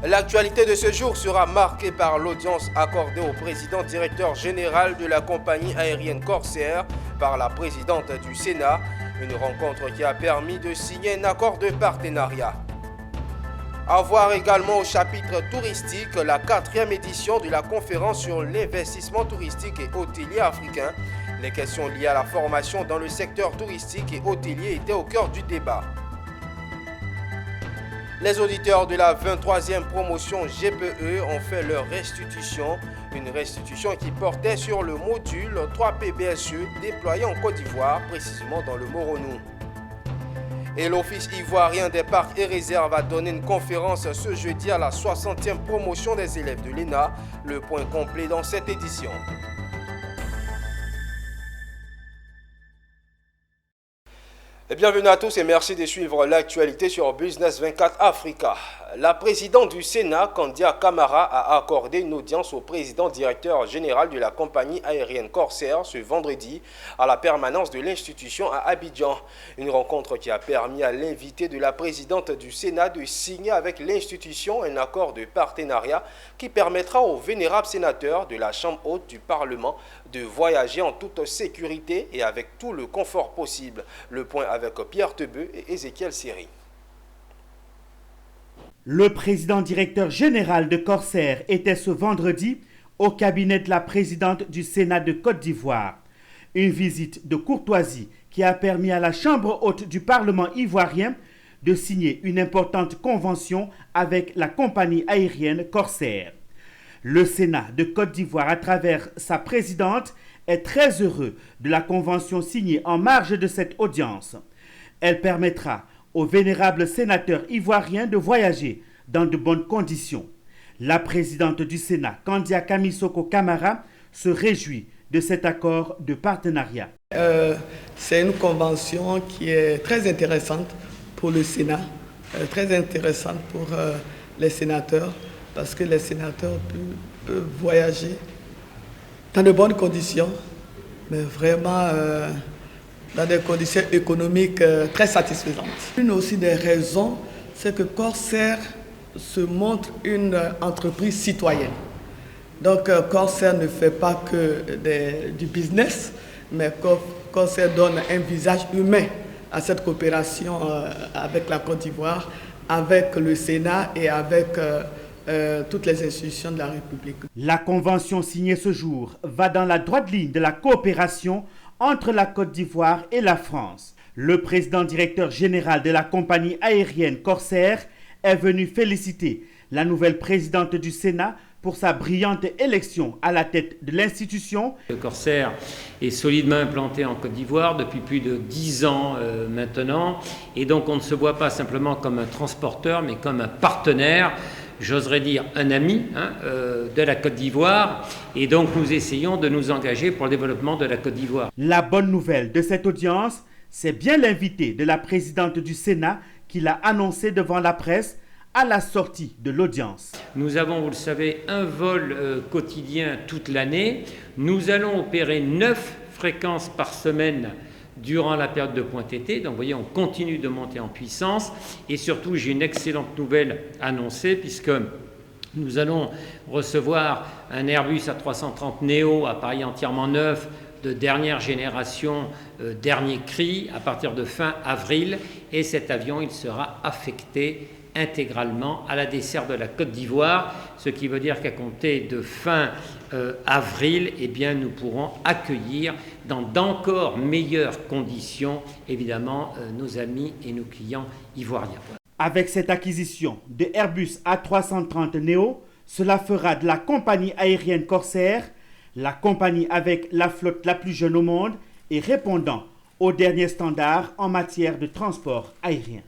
L'actualité de ce jour sera marquée par l'audience accordée au président directeur général de la compagnie aérienne Corsair par la présidente du Sénat, une rencontre qui a permis de signer un accord de partenariat. À voir également au chapitre touristique la 4e édition de la conférence sur l'investissement touristique et hôtelier africain. Les questions liées à la formation dans le secteur touristique et hôtelier étaient au cœur du débat. Les auditeurs de la 23e promotion GPE ont fait leur restitution, une restitution qui portait sur le module 3PBSE déployé en Côte d'Ivoire, précisément dans le Moronou. Et l'Office ivoirien des parcs et réserves a donné une conférence ce jeudi à la 60e promotion des élèves de l'ENA, le point complet dans cette édition. Et bienvenue à tous et merci de suivre l'actualité sur Business 24 Africa. La présidente du Sénat, Kandia Camara, a accordé une audience au président directeur général de la compagnie aérienne Corsair ce vendredi à la permanence de l'institution à Abidjan. Une rencontre qui a permis à l'invité de la présidente du Sénat de signer avec l'institution un accord de partenariat qui permettra aux vénérables sénateurs de la Chambre haute du Parlement de voyager en toute sécurité et avec tout le confort possible. Le point avec Pierre Tebeu et Ézéchiel Siri. Le président directeur général de Corsair était ce vendredi au cabinet de la présidente du Sénat de Côte d'Ivoire. Une visite de courtoisie qui a permis à la Chambre haute du Parlement ivoirien de signer une importante convention avec la compagnie aérienne Corsair. Le Sénat de Côte d'Ivoire, à travers sa présidente, est très heureux de la convention signée en marge de cette audience. Elle permettra aux vénérables sénateurs ivoiriens de voyager dans de bonnes conditions. La présidente du Sénat, Kandia Kamisoko Camara, se réjouit de cet accord de partenariat. C'est une convention qui est très intéressante pour le Sénat, très intéressante pour les sénateurs, parce que les sénateurs peuvent voyager dans de bonnes conditions, mais vraiment dans des conditions économiques très satisfaisantes. Une aussi des raisons, c'est que Corsair se montre une entreprise citoyenne. Donc Corsair ne fait pas que du business, mais Corsair donne un visage humain à cette coopération avec la Côte d'Ivoire, avec le Sénat et avec toutes les institutions de la République. La convention signée ce jour va dans la droite ligne de la coopération entre la Côte d'Ivoire et la France. Le président directeur général de la compagnie aérienne Corsair est venu féliciter la nouvelle présidente du Sénat pour sa brillante élection à la tête de l'institution. Le Corsair est solidement implanté en Côte d'Ivoire depuis plus de 10 ans maintenant. Et donc on ne se voit pas simplement comme un transporteur, mais comme un partenaire, j'oserais dire un ami de la Côte d'Ivoire. Et donc nous essayons de nous engager pour le développement de la Côte d'Ivoire. La bonne nouvelle de cette audience, c'est bien l'invité de la présidente du Sénat qui l'a annoncé devant la presse à la sortie de l'audience. Nous avons, vous le savez, un vol quotidien toute l'année. Nous allons opérer 9 fréquences par semaine durant la période de pointe été. Donc vous voyez, on continue de monter en puissance. Et surtout, j'ai une excellente nouvelle annoncée puisque nous allons recevoir un Airbus A330 Neo, appareil entièrement neuf, de dernière génération, dernier cri, à partir de fin avril. Et cet avion, il sera affecté intégralement à la desserte de la Côte d'Ivoire, ce qui veut dire qu'à compter de fin avril, eh bien, nous pourrons accueillir dans d'encore meilleures conditions, évidemment, nos amis et nos clients ivoiriens. Avec cette acquisition de Airbus A330 Neo, cela fera de la compagnie aérienne Corsair la compagnie avec la flotte la plus jeune au monde et répondant aux derniers standards en matière de transport aérien.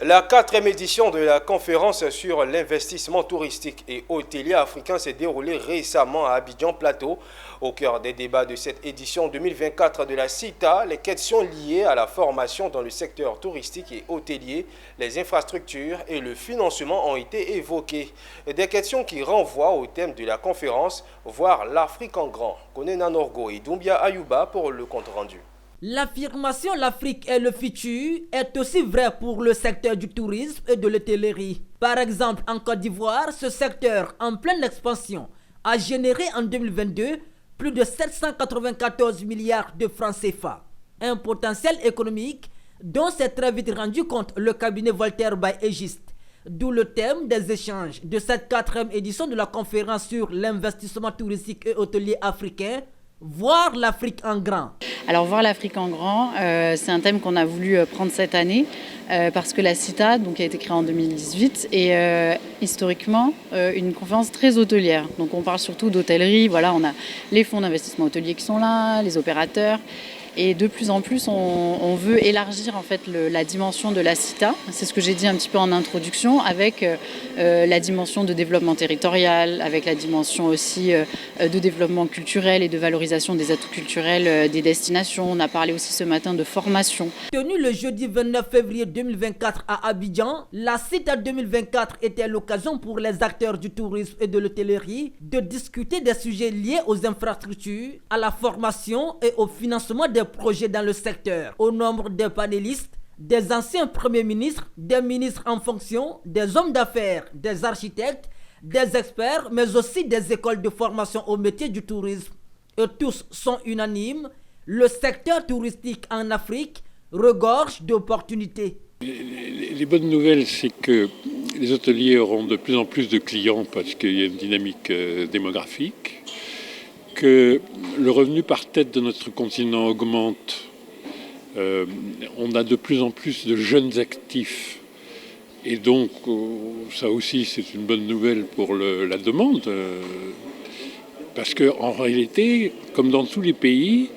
La 4e édition de la conférence sur l'investissement touristique et hôtelier africain s'est déroulée récemment à Abidjan Plateau. Au cœur des débats de cette édition 2024 de la CITA, les questions liées à la formation dans le secteur touristique et hôtelier, les infrastructures et le financement ont été évoquées. Des questions qui renvoient au thème de la conférence, voir l'Afrique en grand. Konena Norgo et Doumbia Ayuba pour le compte rendu. L'affirmation «l'Afrique est le futur» est aussi vraie pour le secteur du tourisme et de l'hôtellerie. Par exemple, en Côte d'Ivoire, ce secteur en pleine expansion a généré en 2022 plus de 794 milliards de francs CFA. Un potentiel économique dont s'est très vite rendu compte le cabinet Voltaire by Aegis. D'où le thème des échanges de cette 4e édition de la conférence sur l'investissement touristique et hôtelier africain, voir l'Afrique en grand. Alors voir l'Afrique en grand, c'est un thème qu'on a voulu prendre cette année parce que la CITA donc, a été créée en 2018 et historiquement une conférence très hôtelière. Donc on parle surtout d'hôtellerie, voilà, on a les fonds d'investissement hôtelier qui sont là, les opérateurs. Et de plus en plus, on veut élargir en fait la dimension de la CITA. C'est ce que j'ai dit un petit peu en introduction, avec la dimension de développement territorial, avec la dimension aussi de développement culturel et de valorisation des atouts culturels des destinations. On a parlé aussi ce matin de formation. Tenue le jeudi 29 février 2024 à Abidjan, la CITA 2024 était l'occasion pour les acteurs du tourisme et de l'hôtellerie de discuter des sujets liés aux infrastructures, à la formation et au financement des projets dans le secteur. Au nombre des panélistes, des anciens premiers ministres, des ministres en fonction, des hommes d'affaires, des architectes, des experts, mais aussi des écoles de formation au métier du tourisme. Et tous sont unanimes, le secteur touristique en Afrique regorge d'opportunités. Les bonnes nouvelles, c'est que les hôteliers auront de plus en plus de clients parce qu'il y a une dynamique démographique, que le revenu par tête de notre continent augmente. On a de plus en plus de jeunes actifs. Et donc, ça aussi, c'est une bonne nouvelle pour la demande. Parce qu'en réalité, comme dans tous les pays,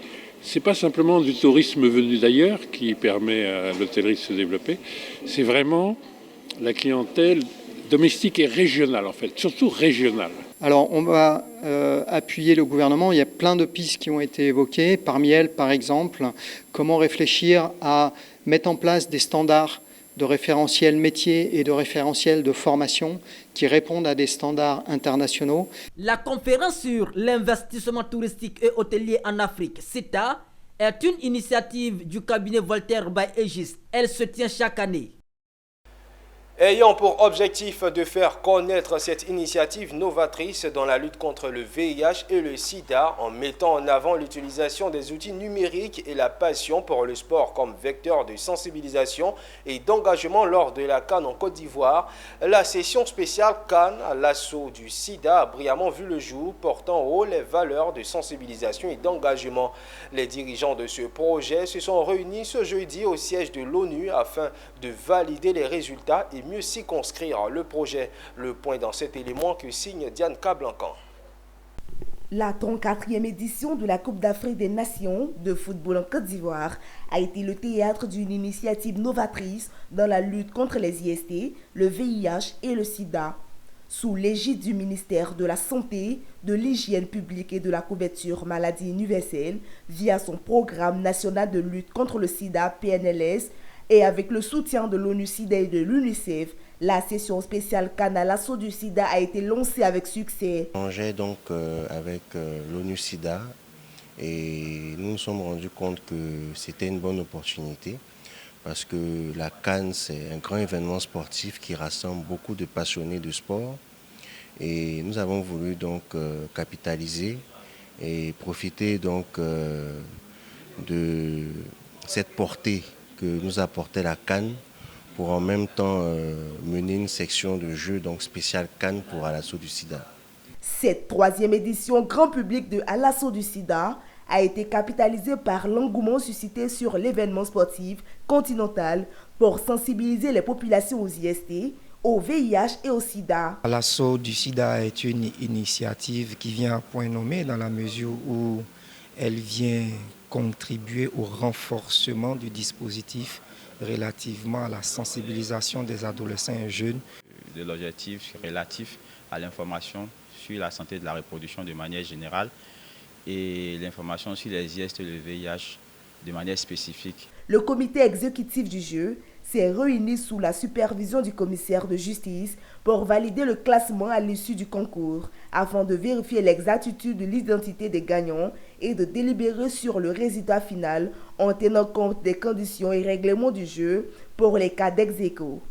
c'est pas simplement du tourisme venu d'ailleurs qui permet à l'hôtellerie de se développer. C'est vraiment la clientèle domestique et régionale, en fait, surtout régionale. Alors, on va appuyer le gouvernement. Il y a plein de pistes qui ont été évoquées. Parmi elles, par exemple, comment réfléchir à mettre en place des standards de référentiels métiers et de référentiels de formation qui répondent à des standards internationaux. La conférence sur l'investissement touristique et hôtelier en Afrique, CITA, est une initiative du cabinet Voltaire by Aegis. Elle se tient chaque année. Ayant pour objectif de faire connaître cette initiative novatrice dans la lutte contre le VIH et le sida en mettant en avant l'utilisation des outils numériques et la passion pour le sport comme vecteur de sensibilisation et d'engagement lors de la CAN en Côte d'Ivoire, la session spéciale CAN à l'assaut du sida a brillamment vu le jour, portant haut les valeurs de sensibilisation et d'engagement. Les dirigeants de ce projet se sont réunis ce jeudi au siège de l'ONU afin de valider les résultats et mieux circonscrire le projet. Le point dans cet élément que signe Diane Cablancan. La 34e édition de la Coupe d'Afrique des Nations de football en Côte d'Ivoire a été le théâtre d'une initiative novatrice dans la lutte contre les IST, le VIH et le sida. Sous l'égide du ministère de la Santé, de l'Hygiène publique et de la couverture maladie universelle, via son programme national de lutte contre le sida PNLS, et avec le soutien de l'ONU-SIDA et de l'UNICEF, la session spéciale CAN à l'assaut du sida a été lancée avec succès. On gère donc avec l'ONU-SIDA et nous nous sommes rendus compte que c'était une bonne opportunité parce que la CAN, c'est un grand événement sportif qui rassemble beaucoup de passionnés de sport et nous avons voulu donc capitaliser et profiter donc de cette portée que nous apportait la CAN pour en même temps mener une section de jeux donc spéciale CAN pour à l'assaut du sida. Cette 3e édition grand public de à l'assaut du sida a été capitalisée par l'engouement suscité sur l'événement sportif continental pour sensibiliser les populations aux IST, au VIH et au sida. L'assaut du sida est une initiative qui vient à point nommé dans la mesure où elle vient contribuer au renforcement du dispositif relativement à la sensibilisation des adolescents et jeunes. De l'objectif relatif à l'information sur la santé de la reproduction de manière générale et l'information sur les IST et le VIH de manière spécifique. Le comité exécutif du jeu s'est réunie sous la supervision du commissaire de justice pour valider le classement à l'issue du concours, afin de vérifier l'exactitude de l'identité des gagnants et de délibérer sur le résultat final en tenant compte des conditions et règlements du jeu pour les cas d'ex-aequo.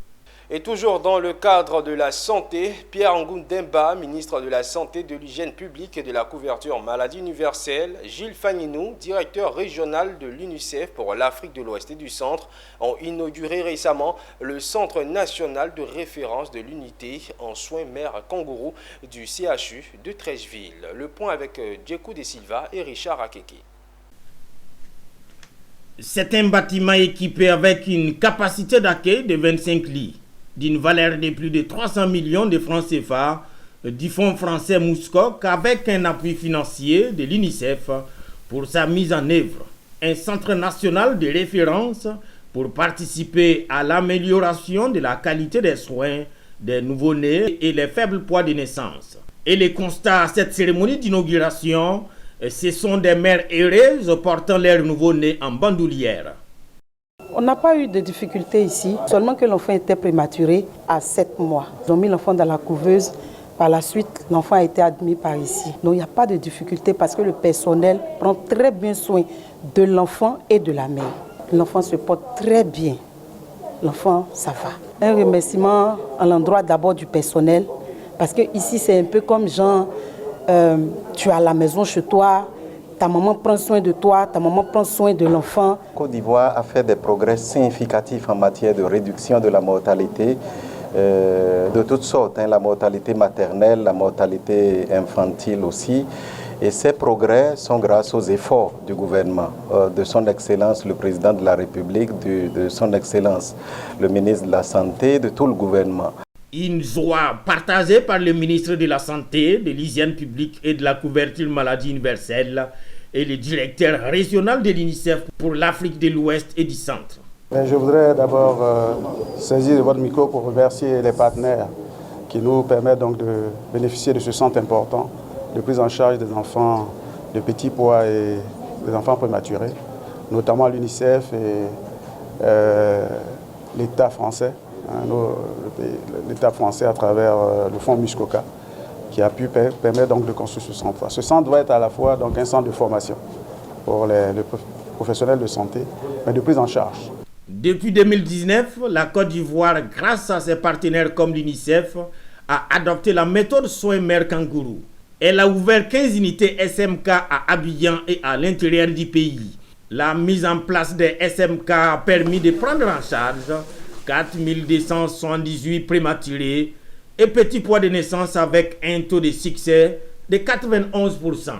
Et toujours dans le cadre de la santé, Pierre Ngundemba, ministre de la Santé, de l'Hygiène publique et de la couverture maladie universelle, Gilles Fagninou, directeur régional de l'UNICEF pour l'Afrique de l'Ouest et du Centre, ont inauguré récemment le Centre national de référence de l'unité en soins mères kangourous du CHU de Treichville. Le point avec Djekou De Silva et Richard Akeke. C'est un bâtiment équipé avec une capacité d'accueil de 25 lits, d'une valeur de plus de 300 millions de francs CFA du fonds français Mouscoc avec un appui financier de l'UNICEF pour sa mise en œuvre. Un centre national de référence pour participer à l'amélioration de la qualité des soins des nouveau-nés et les faibles poids de naissance. Et les constats à cette cérémonie d'inauguration, ce sont des mères heureuses portant leurs nouveau-nés en bandoulière. On n'a pas eu de difficultés ici, seulement que l'enfant était prématuré à 7 mois. Ils ont mis l'enfant dans la couveuse. Par la suite, l'enfant a été admis par ici. Donc il n'y a pas de difficulté parce que le personnel prend très bien soin de l'enfant et de la mère. L'enfant se porte très bien. L'enfant, ça va. Un remerciement à l'endroit d'abord du personnel parce que ici c'est un peu comme genre, tu es à la maison chez toi. Ta maman prend soin de toi, ta maman prend soin de l'enfant. Côte d'Ivoire a fait des progrès significatifs en matière de réduction de la mortalité de toutes sortes, la mortalité maternelle, la mortalité infantile aussi. Et ces progrès sont grâce aux efforts du gouvernement, de son Excellence le Président de la République, de son Excellence le ministre de la Santé, de tout le gouvernement. Une joie partagée par le ministre de la Santé, de l'Hygiène publique et de la couverture maladie universelle et le directeur régional de l'UNICEF pour l'Afrique de l'Ouest et du Centre. Je voudrais d'abord saisir de votre micro pour remercier les partenaires qui nous permettent donc de bénéficier de ce centre important de prise en charge des enfants de petits poids et des enfants prématurés, notamment l'UNICEF et l'État français, l'État français à travers le fonds Muskoka, qui a pu permettre donc de construire ce centre. Ce centre doit être à la fois donc un centre de formation pour les professionnels de santé, mais de prise en charge. Depuis 2019, la Côte d'Ivoire, grâce à ses partenaires comme l'UNICEF, a adopté la méthode soins mères kangourous. Elle a ouvert 15 unités SMK à Abidjan et à l'intérieur du pays. La mise en place des SMK a permis de prendre en charge 4278 prématurés et petits poids de naissance avec un taux de succès de 91%.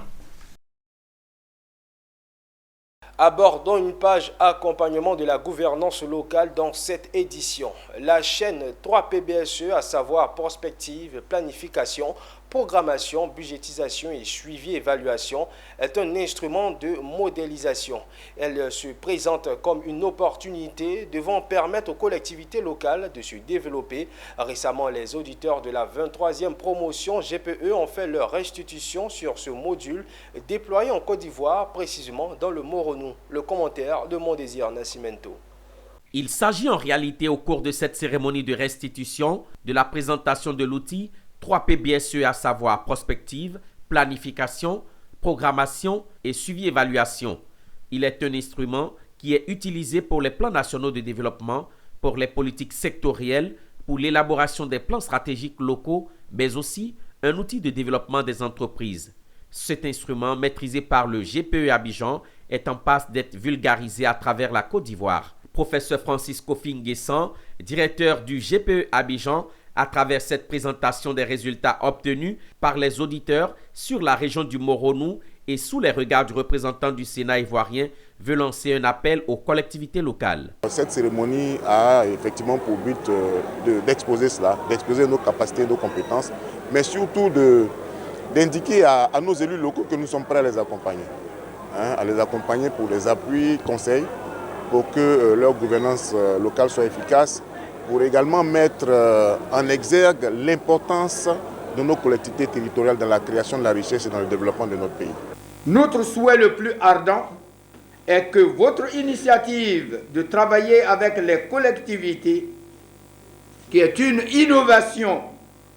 Abordons une page accompagnement de la gouvernance locale dans cette édition. La chaîne 3PBSE, à savoir prospective, planification, programmation, budgétisation et suivi-évaluation, est un instrument de modélisation. Elle se présente comme une opportunité devant permettre aux collectivités locales de se développer. Récemment, les auditeurs de la 23e promotion GPE ont fait leur restitution sur ce module déployé en Côte d'Ivoire, précisément dans le Moronou. Le commentaire de Mon Désir Nascimento. Il s'agit en réalité au cours de cette cérémonie de restitution de la présentation de l'outil 3PBSE, à savoir prospective, planification, programmation et suivi-évaluation. Il est un instrument qui est utilisé pour les plans nationaux de développement, pour les politiques sectorielles, pour l'élaboration des plans stratégiques locaux, mais aussi un outil de développement des entreprises. Cet instrument, maîtrisé par le GPE Abidjan, est en passe d'être vulgarisé à travers la Côte d'Ivoire. Professeur Francisco Finguessan, directeur du GPE Abidjan, à travers cette présentation des résultats obtenus par les auditeurs sur la région du Moronou et sous les regards du représentant du Sénat ivoirien, veut lancer un appel aux collectivités locales. Cette cérémonie a effectivement pour but d'exposer cela, d'exposer nos capacités, nos compétences, mais surtout d'indiquer à nos élus locaux que nous sommes prêts à les accompagner. À les accompagner pour les appuis, conseils, pour que leur gouvernance locale soit efficace, pour également mettre en exergue l'importance de nos collectivités territoriales dans la création de la richesse et dans le développement de notre pays. Notre souhait le plus ardent est que votre initiative de travailler avec les collectivités, qui est une innovation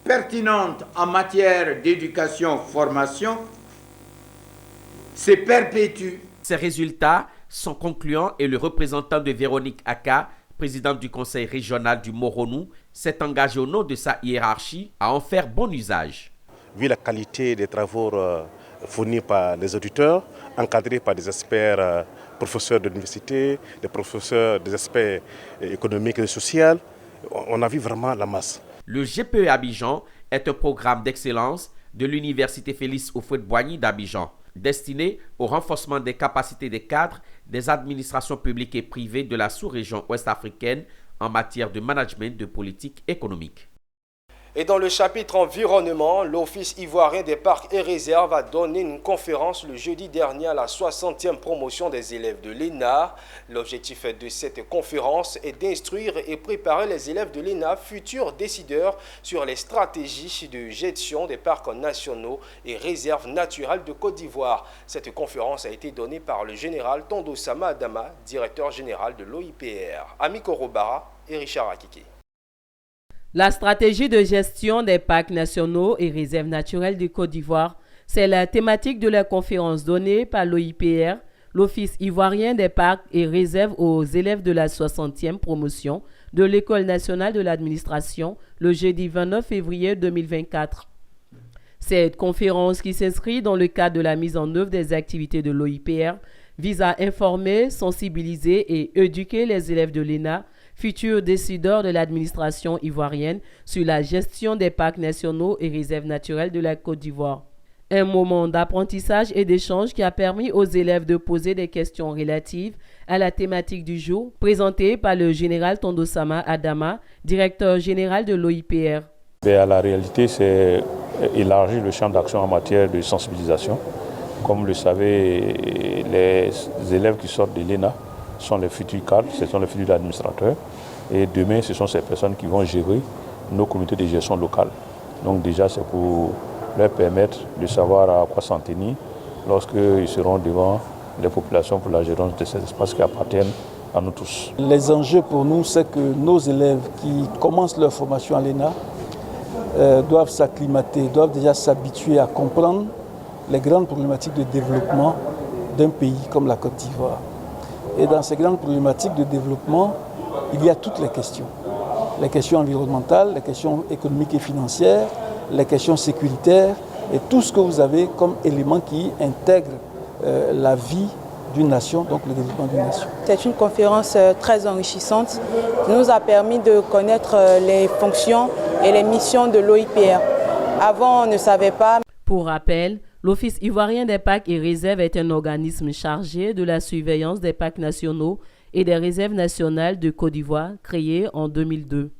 pertinente en matière d'éducation-formation, se perpétue. Ces résultats sont concluants et le représentant de Véronique Aka, présidente du conseil régional du Moronou, s'est engagé au nom de sa hiérarchie à en faire bon usage. Vu la qualité des travaux fournis par les auditeurs, encadrés par des experts professeurs de l'université, des professeurs des aspects économiques et sociaux, on a vu vraiment la masse. Le GPE Abidjan est un programme d'excellence de l'université Félix Houphouët-Boigny d'Abidjan, destiné au renforcement des capacités des cadres des administrations publiques et privées de la sous-région ouest-africaine en matière de management de politique économique. Et dans le chapitre environnement, l'Office ivoirien des parcs et réserves a donné une conférence le jeudi dernier à la 60e promotion des élèves de l'ENA. L'objectif de cette conférence est d'instruire et préparer les élèves de l'ENA, futurs décideurs, sur les stratégies de gestion des parcs nationaux et réserves naturelles de Côte d'Ivoire. Cette conférence a été donnée par le général Tondosama Adama, directeur général de l'OIPR. Ami Korobara et Richard Akiki. La stratégie de gestion des parcs nationaux et réserves naturelles de Côte d'Ivoire, c'est la thématique de la conférence donnée par l'OIPR, l'Office ivoirien des parcs et réserves, aux élèves de la 60e promotion de l'École nationale de l'administration le jeudi 29 février 2024. Cette conférence, qui s'inscrit dans le cadre de la mise en œuvre des activités de l'OIPR, vise à informer, sensibiliser et éduquer les élèves de l'ENA, futurs décideurs de l'administration ivoirienne, sur la gestion des parcs nationaux et réserves naturelles de la Côte d'Ivoire. Un moment d'apprentissage et d'échange qui a permis aux élèves de poser des questions relatives à la thématique du jour, présentée par le général Tondosama Adama, directeur général de l'OIPR. La réalité, c'est élargir le champ d'action en matière de sensibilisation. Comme vous le savez, les élèves qui sortent de l'ENA sont les futurs cadres, ce sont les futurs administrateurs. Et demain, ce sont ces personnes qui vont gérer nos comités de gestion locales. Donc déjà, c'est pour leur permettre de savoir à quoi s'en tenir lorsqu'ils seront devant les populations pour la gérance de ces espaces qui appartiennent à nous tous. Les enjeux pour nous, c'est que nos élèves qui commencent leur formation à l'ENA doivent s'acclimater, doivent déjà s'habituer à comprendre les grandes problématiques de développement d'un pays comme la Côte d'Ivoire. Et dans ces grandes problématiques de développement, il y a toutes les questions environnementales, les questions économiques et financières, les questions sécuritaires et tout ce que vous avez comme élément qui intègre la vie d'une nation, donc le développement d'une nation. C'est une conférence très enrichissante qui nous a permis de connaître les fonctions et les missions de l'OIPR. Avant, on ne savait pas. Pour rappel, l'Office ivoirien des parcs et réserves est un organisme chargé de la surveillance des parcs nationaux et des réserves nationales de Côte d'Ivoire, créé en 2002.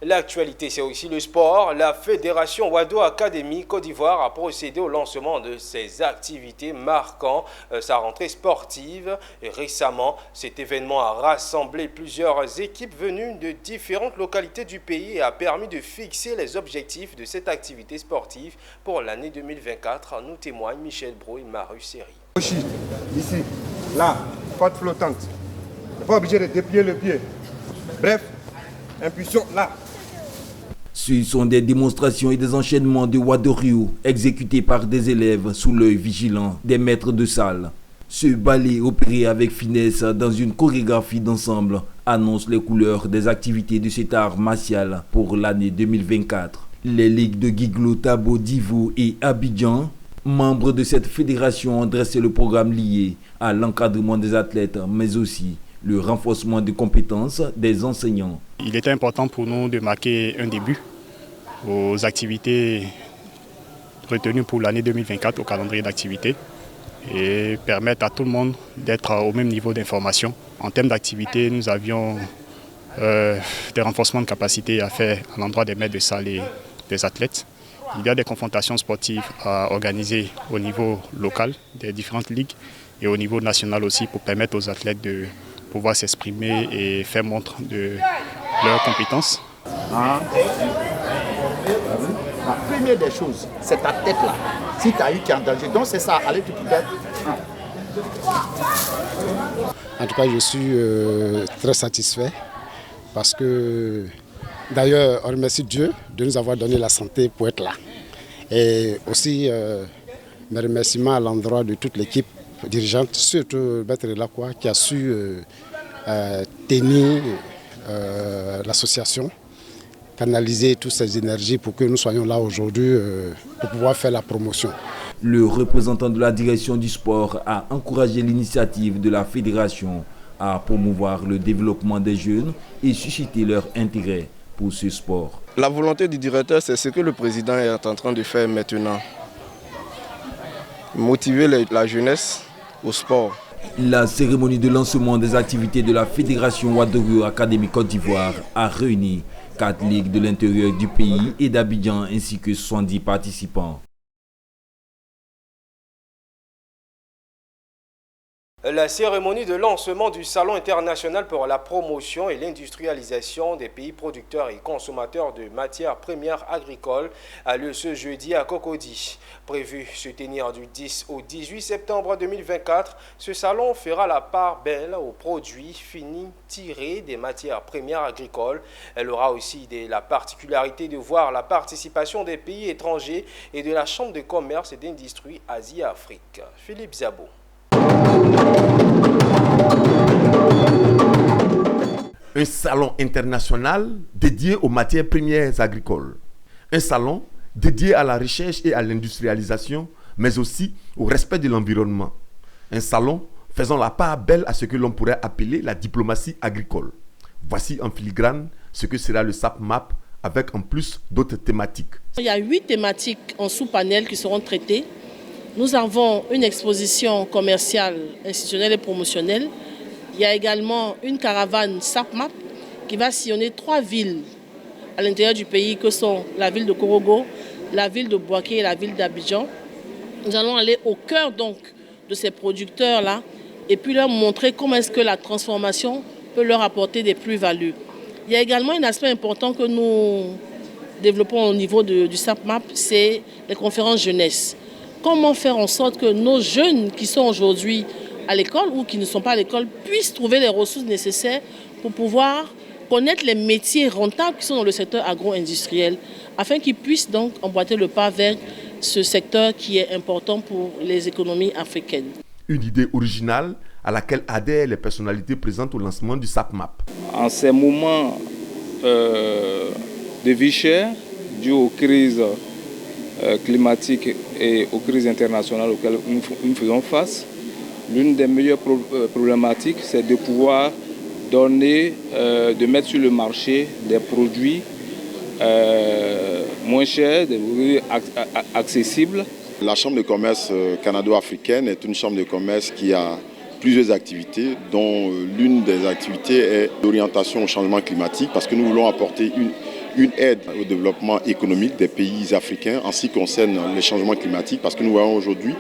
L'actualité, c'est aussi le sport. La Fédération Wado Academy Côte d'Ivoire a procédé au lancement de ses activités marquant sa rentrée sportive. Et récemment, cet événement a rassemblé plusieurs équipes venues de différentes localités du pays et a permis de fixer les objectifs de cette activité sportive pour l'année 2024. Nous témoignent Michel Bro et Maru Seri. Ici, là, porte flottante. On n'est pas obligé de déplier le pied. Bref, impulsion là. Ce sont des démonstrations et des enchaînements de Wadoryu exécutés par des élèves sous l'œil vigilant des maîtres de salle. Ce ballet opéré avec finesse dans une chorégraphie d'ensemble annonce les couleurs des activités de cet art martial pour l'année 2024. Les ligues de Guiglo, Tabo, Divo et Abidjan, membres de cette fédération, ont dressé le programme lié à l'encadrement des athlètes, mais aussi le renforcement des compétences des enseignants. Il était important pour nous de marquer un début aux activités retenues pour l'année 2024 au calendrier d'activités et permettre à tout le monde d'être au même niveau d'information. En termes d'activités, nous avions des renforcements de capacité à faire à l'endroit des maîtres de salle et des athlètes. Il y a des confrontations sportives à organiser au niveau local des différentes ligues et au niveau national aussi pour permettre aux athlètes de pouvoir s'exprimer et faire montre de leurs compétences. La première des choses, c'est ta tête là. Si tu as eu qui est en danger, donc c'est ça, allez tu peux être. En tout cas, je suis très satisfait parce que, d'ailleurs, on remercie Dieu de nous avoir donné la santé pour être là. Et aussi, mes remerciements à l'endroit de toute l'équipe dirigeante, surtout Maître Delacroix, qui a su tenir l'association, canaliser toutes ces énergies pour que nous soyons là aujourd'hui pour pouvoir faire la promotion. Le représentant de la direction du sport a encouragé l'initiative de la fédération à promouvoir le développement des jeunes et susciter leur intérêt pour ce sport. La volonté du directeur, c'est ce que le président est en train de faire maintenant. Motiver la jeunesse au sport. La cérémonie de lancement des activités de la Fédération Ouadério Académie Côte d'Ivoire a réuni 4 ligues de l'intérieur du pays et d'Abidjan ainsi que 70 participants. La cérémonie de lancement du Salon international pour la promotion et l'industrialisation des pays producteurs et consommateurs de matières premières agricoles a lieu ce jeudi à Cocody. Prévu se tenir du 10 au 18 septembre 2024, ce salon fera la part belle aux produits finis tirés des matières premières agricoles. Elle aura aussi la particularité de voir la participation des pays étrangers et de la Chambre de commerce et d'industrie Asie-Afrique. Philippe Zabo. Un salon international dédié aux matières premières agricoles. Un salon dédié à la recherche et à l'industrialisation, mais aussi au respect de l'environnement. Un salon faisant la part belle à ce que l'on pourrait appeler la diplomatie agricole. Voici en filigrane ce que sera le SAPMAP avec en plus d'autres thématiques. Il y a 8 thématiques en sous-panel qui seront traitées. Nous avons une exposition commerciale, institutionnelle et promotionnelle. Il y a également une caravane SAPMAP qui va sillonner 3 villes à l'intérieur du pays que sont la ville de Korogo, la ville de Bouaké et la ville d'Abidjan. Nous allons aller au cœur donc de ces producteurs-là et puis leur montrer comment est-ce que la transformation peut leur apporter des plus-values. Il y a également un aspect important que nous développons au niveau du SAPMAP, c'est les conférences jeunesse. Comment faire en sorte que nos jeunes qui sont aujourd'hui à l'école ou qui ne sont pas à l'école puissent trouver les ressources nécessaires pour pouvoir connaître les métiers rentables qui sont dans le secteur agro-industriel, afin qu'ils puissent donc emboîter le pas vers ce secteur qui est important pour les économies africaines. Une idée originale à laquelle adhèrent les personnalités présentes au lancement du SAPMAP. En ces moments de vie chère, dus aux crises climatiques et aux crises internationales auxquelles nous faisons face, l'une des meilleures problématiques, c'est de pouvoir donner, de mettre sur le marché des produits moins chers, des produits accessibles. La Chambre de commerce canado-africaine est une chambre de commerce qui a plusieurs activités, dont l'une des activités est l'orientation au changement climatique, parce que nous voulons apporter une aide au développement économique des pays africains en ce qui concerne les changements climatiques, parce que nous voyons aujourd'hui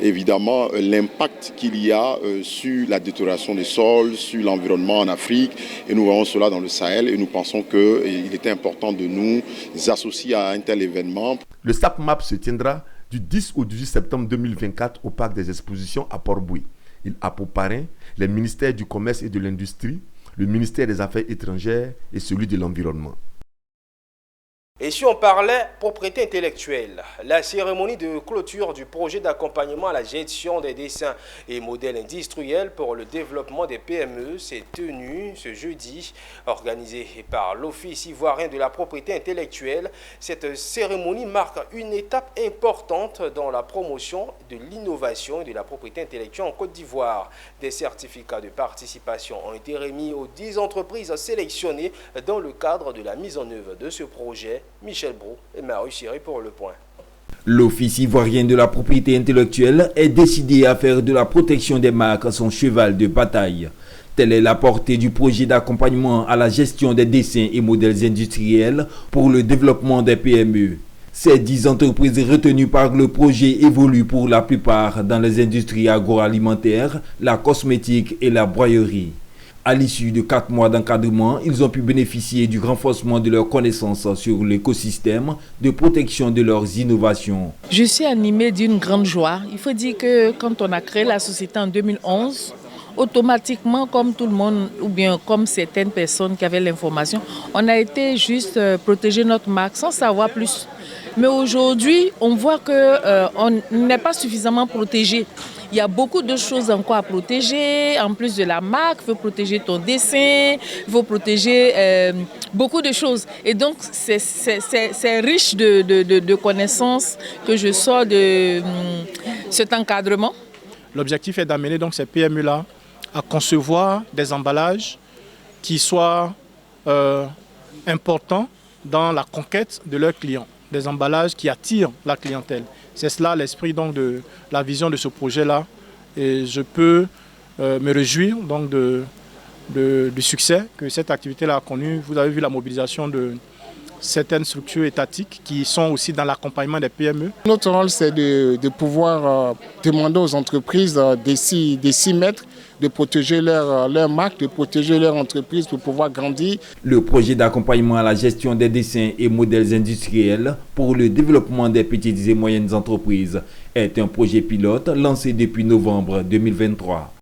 évidemment l'impact qu'il y a sur la détérioration des sols, sur l'environnement en Afrique, et nous voyons cela dans le Sahel, et nous pensons qu'il était important de nous associer à un tel événement. Le SAPMAP se tiendra du 10 au 18 septembre 2024 au Parc des Expositions à Port-Boué. Il a pour parrain les ministères du Commerce et de l'Industrie, le ministère des Affaires étrangères et celui de l'Environnement. Et si on parlait propriété intellectuelle, la cérémonie de clôture du projet d'accompagnement à la gestion des dessins et modèles industriels pour le développement des PME s'est tenue ce jeudi, organisée par l'Office ivoirien de la propriété intellectuelle. Cette cérémonie marque une étape importante dans la promotion de l'innovation et de la propriété intellectuelle en Côte d'Ivoire. Des certificats de participation ont été remis aux 10 entreprises sélectionnées dans le cadre de la mise en œuvre de ce projet. Michel Brou et Marie Chiré pour le point. L'Office ivoirien de la propriété intellectuelle est décidé à faire de la protection des marques son cheval de bataille. Telle est la portée du projet d'accompagnement à la gestion des dessins et modèles industriels pour le développement des PME. Ces 10 entreprises retenues par le projet évoluent pour la plupart dans les industries agroalimentaires, la cosmétique et la broyerie. À l'issue de 4 mois d'encadrement, ils ont pu bénéficier du renforcement de leurs connaissances sur l'écosystème de protection de leurs innovations. Je suis animée d'une grande joie. Il faut dire que quand on a créé la société en 2011, automatiquement, comme tout le monde, ou bien comme certaines personnes qui avaient l'information, on a été juste protéger notre marque sans savoir plus. Mais aujourd'hui, on voit qu'on n'est pas suffisamment protégé. Il y a beaucoup de choses encore à protéger. En plus de la marque, il faut protéger ton dessin, il faut protéger beaucoup de choses. Et donc, c'est riche de connaissances que je sors de cet encadrement. L'objectif est d'amener donc ces PME-là à concevoir des emballages qui soient importants dans la conquête de leurs clients. Des emballages qui attirent la clientèle. C'est cela l'esprit donc de la vision de ce projet-là. Et je peux me réjouir donc du succès que cette activité-là a connu. Vous avez vu la mobilisation de certaines structures étatiques qui sont aussi dans l'accompagnement des PME. Notre rôle, c'est de pouvoir demander aux entreprises de s'y mettre, de protéger leur marque, de protéger leur entreprise pour pouvoir grandir. Le projet d'accompagnement à la gestion des dessins et modèles industriels pour le développement des petites et moyennes entreprises est un projet pilote lancé depuis novembre 2023.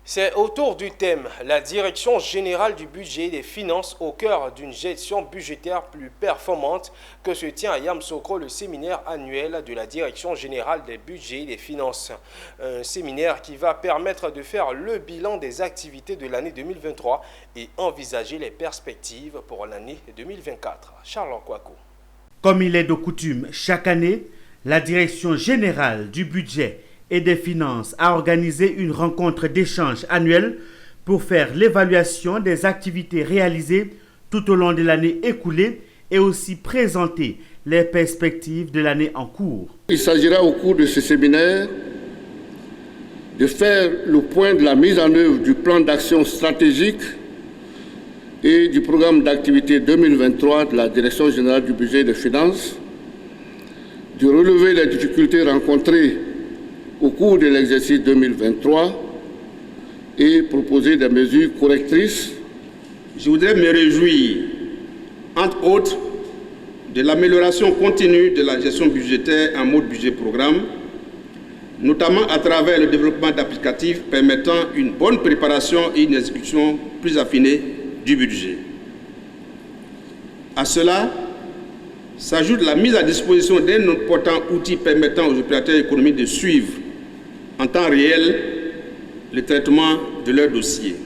C'est autour du thème « La direction générale du budget et des finances au cœur d'une gestion budgétaire plus performante » que se tient à Yamoussoukro le séminaire annuel de la direction générale des budgets et des finances. Un séminaire qui va permettre de faire le bilan des activités de l'année 2023 et envisager les perspectives pour l'année 2024. Charles Kwaku. Comme il est de coutume, chaque année, la direction générale du budget et des finances a organisé une rencontre d'échange annuelle pour faire l'évaluation des activités réalisées tout au long de l'année écoulée et aussi présenter les perspectives de l'année en cours. Il s'agira au cours de ce séminaire de faire le point de la mise en œuvre du plan d'action stratégique et du programme d'activité 2023 de la Direction générale du budget et des finances, de relever les difficultés rencontrées au cours de l'exercice 2023 et proposer des mesures correctrices. Je voudrais me réjouir, entre autres, de l'amélioration continue de la gestion budgétaire en mode budget-programme, notamment à travers le développement d'applicatifs permettant une bonne préparation et une exécution plus affinée du budget. À cela s'ajoute la mise à disposition d'un important outil permettant aux opérateurs économiques de suivre en temps réel le traitement de leurs dossiers.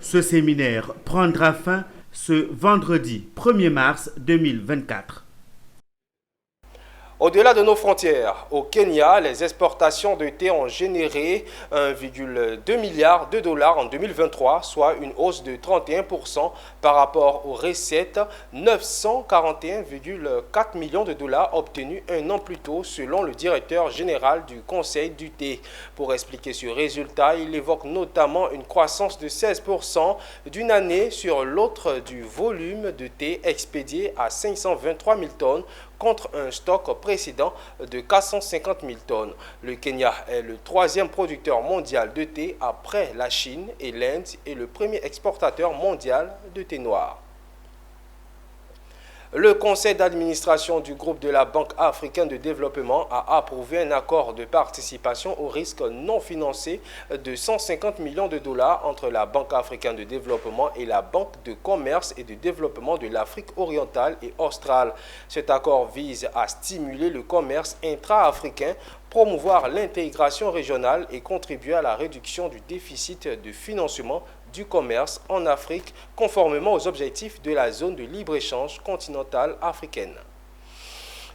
Ce séminaire prendra fin ce vendredi 1er mars 2024. Au-delà de nos frontières, au Kenya, les exportations de thé ont généré 1,2 milliard de dollars en 2023, soit une hausse de 31% par rapport aux recettes 941,4 millions de dollars obtenus un an plus tôt, selon le directeur général du Conseil du thé. Pour expliquer ce résultat, il évoque notamment une croissance de 16% d'une année sur l'autre du volume de thé expédié à 523 000 tonnes, contre un stock précédent de 450 000 tonnes. Le Kenya est le troisième producteur mondial de thé après la Chine et l'Inde et le premier exportateur mondial de thé noir. Le conseil d'administration du groupe de la Banque africaine de développement a approuvé un accord de participation au risque non financé de 150 millions de dollars entre la Banque africaine de développement et la Banque de commerce et de développement de l'Afrique orientale et australe. Cet accord vise à stimuler le commerce intra-africain, promouvoir l'intégration régionale et contribuer à la réduction du déficit de financement du commerce en Afrique, conformément aux objectifs de la zone de libre-échange continentale africaine.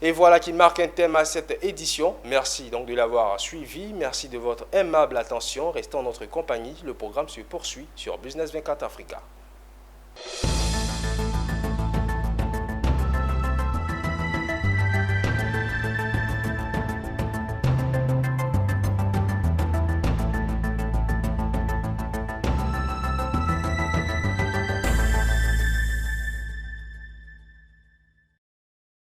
Et voilà qui marque un thème à cette édition. Merci donc de l'avoir suivi. Merci de votre aimable attention. Restez en notre compagnie. Le programme se poursuit sur Business 24 Africa.